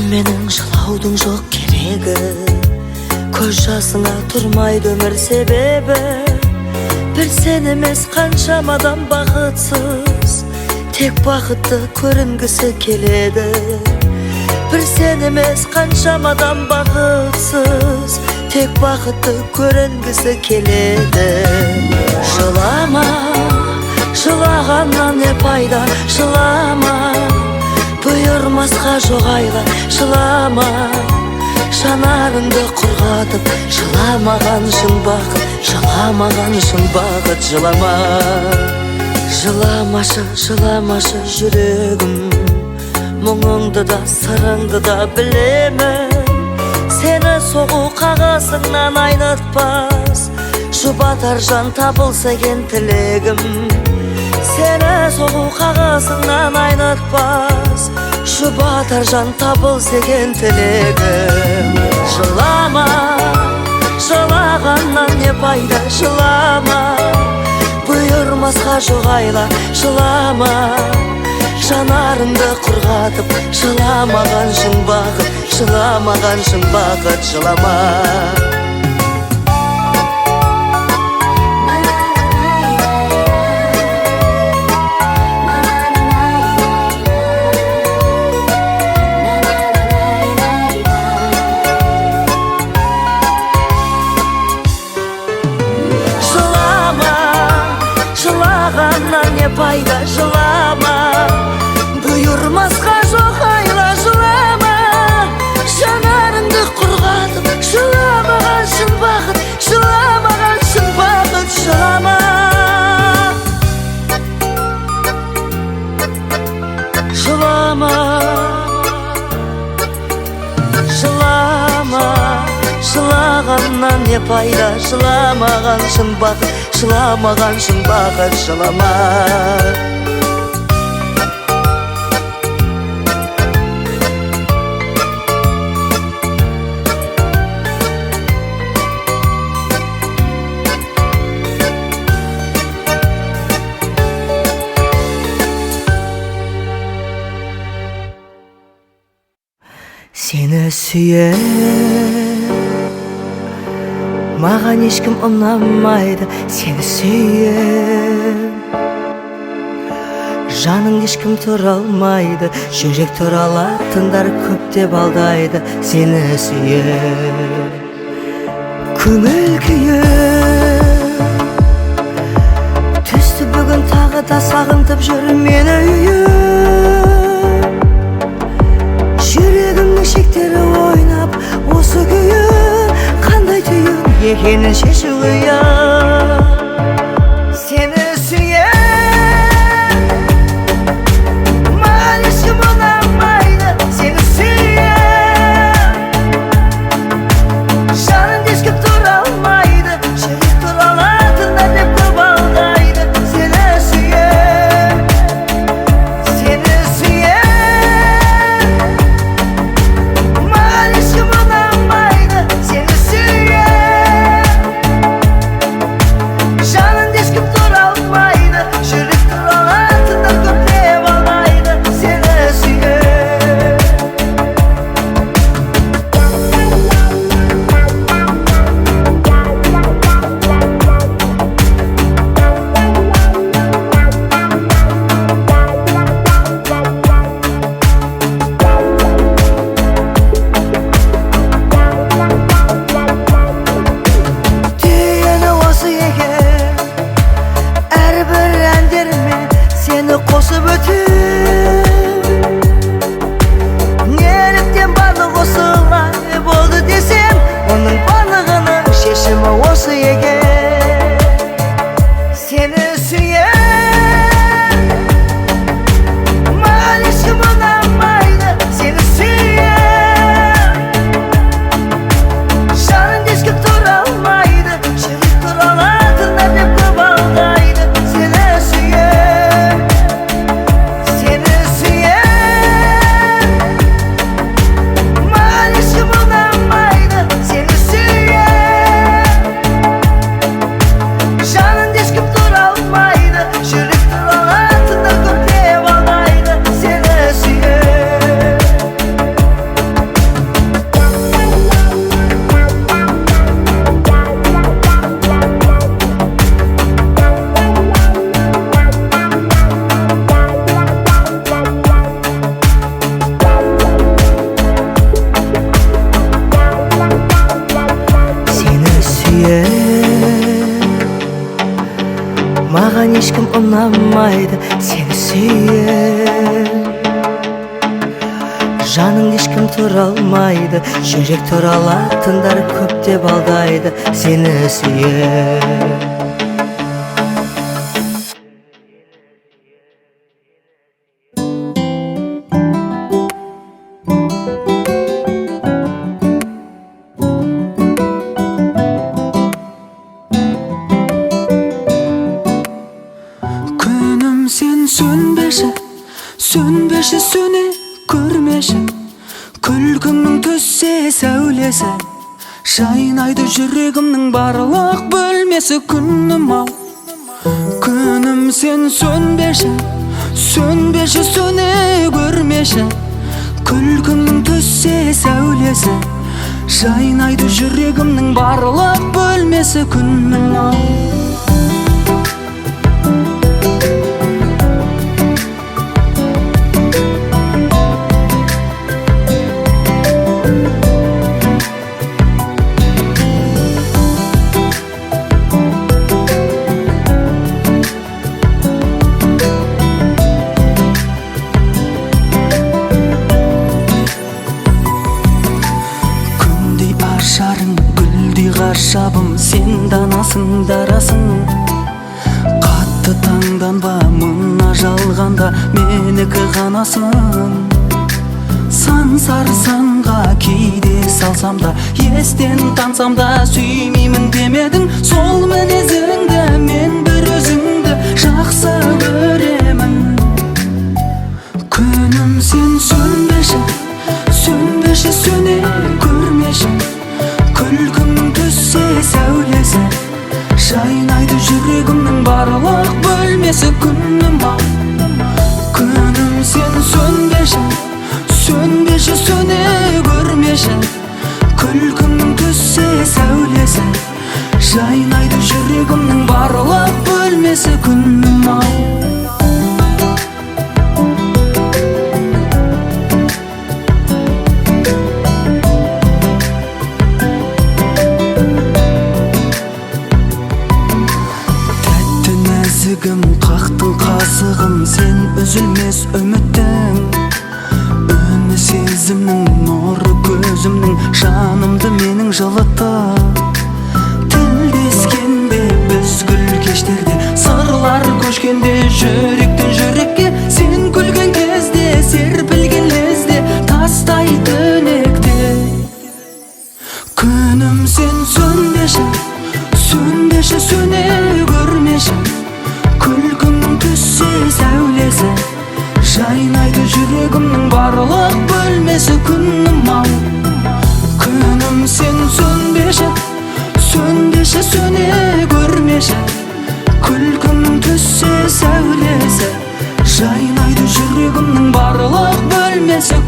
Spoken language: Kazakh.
менің жылаудың жоқ керегі, көз жасыңа тұрмайды өмір себебі. Бір сен емес қаншама адам бақытсыз, тек бақытты көрінгісі келеді. Бір сен емес қаншама адам бақытсыз, тек бақытты көрінгісі келеді. Жылама, жылағаннан не пайда, жылама, бұйырмасқа жоқ айла, жылама, жанарыңды құрғатып, жыламаған шын бақыт, жыламаған шын бақыт, жылама. Жыламашы, жыламашы жүрегім, мұңыңды да сырыңды да білемін. Сені соғу қағасыңнан айнытпас, жұбатар жан табылса екен тілегім. Сені соғу қағасыңнан айнытпас, жұбатар жан табылса екен тілегім. Жылама, жылағаннан не пайда, жылама, бұйырмасқа жоқ айла, жылама, жанарыңды құрғатып, жыламаған шын бақыт, жыламаған шын бақыт, жылама. Жылағаннан не пайда, жылама, бұйырмасқа жоқ айла, жылама, жанарыңды құрғатып, жыламаған шын бақыт, жыламаған шын бақыт, жылама. Жылама, жылама, жылағаннан не пайда, жыламаған шын бақыт, жыламаған шын бақыт, жылама. Сені сүйем, маған ешкім ұнамайды, сені сүйем. Жаның ешкім тұра алмайды, жүрек тұралатындар көп деп алдайды, сені сүйем. Көңіл күйім, түсті бүгін тағы да сағынтып жүр мені үйім. Жүрегімнің шектері ойнап, осы күйі қандай түйін екенін шешу ұят. Сені сүйем, маған ешкім ұнамайды, сені сүйем. Жаным ешкім тұра алмайды, жүрек тұралатындар деп көп алдайды, сені сүйем. Сені сүйем, маған ешкім ұнамайды, сені сүйем. unamaydı seni süyen. Жаның ешкім тұра алмайды, жүрек туралатындар көп деп алдайды сені сүйер. Күнім сен сөнбеші, сөнбеші, сөне көрмеші. Күлкіңнің түссе сәулесі, жайнайды жүрегімнің барлық бөлмесі. Күнім ау, күнім сен сөнбеші, сөнбеші, сөне көрмеші. Күлкіңнің түссе сәулесі, жайнайды жүрегімнің барлық бөлмесі. Күнім ау. Ашарың гүлдей ғажабым, сен данасың, дарасың. Қатты таңданба, мына жалғанда менікі ғанасың. Сан сарсанға кейде салсам да, естен тансам да, сүймеймін демедің. Сол мінезіңді мен бір өзіңді жақсы көремін. Күнім сен сөнбеші, сөнбеші, сөне көрмеші. Күлкің түссе сәулесі, жайнайды жүрегімнің барлық бөлмесі. Күнім ау, күнім сен сөнбеші, сөнбеші, сөне көрмеші. Күлкің түссе сәулесі, жайнайды жүрегімнің барлық бөлмесі. Күнім ау. Қақтың қасығым, сен үзілмес үміттің. Үні сезімнің, нұры көзімнің, жанымды менің жылытты. Тілдескенде біз гүл кештерде, сырлар көшкенде жүректен жүрекке. Сен күлген кезде, серпілген лезде, тастай түнекте. Күнім сен сөнбеші, сөнбеші, сөне көрмеші. Күлкіңнің түссе сәулесі, жайнайды жүрегімнің барлық бөлмесі. Күнім ау, күнім сен сөнбеші, сөнбеші, сөне көрмеші. Күлкіңнің түссе сәулесі, жайнайды жүрегімнің барлық бөлмесі.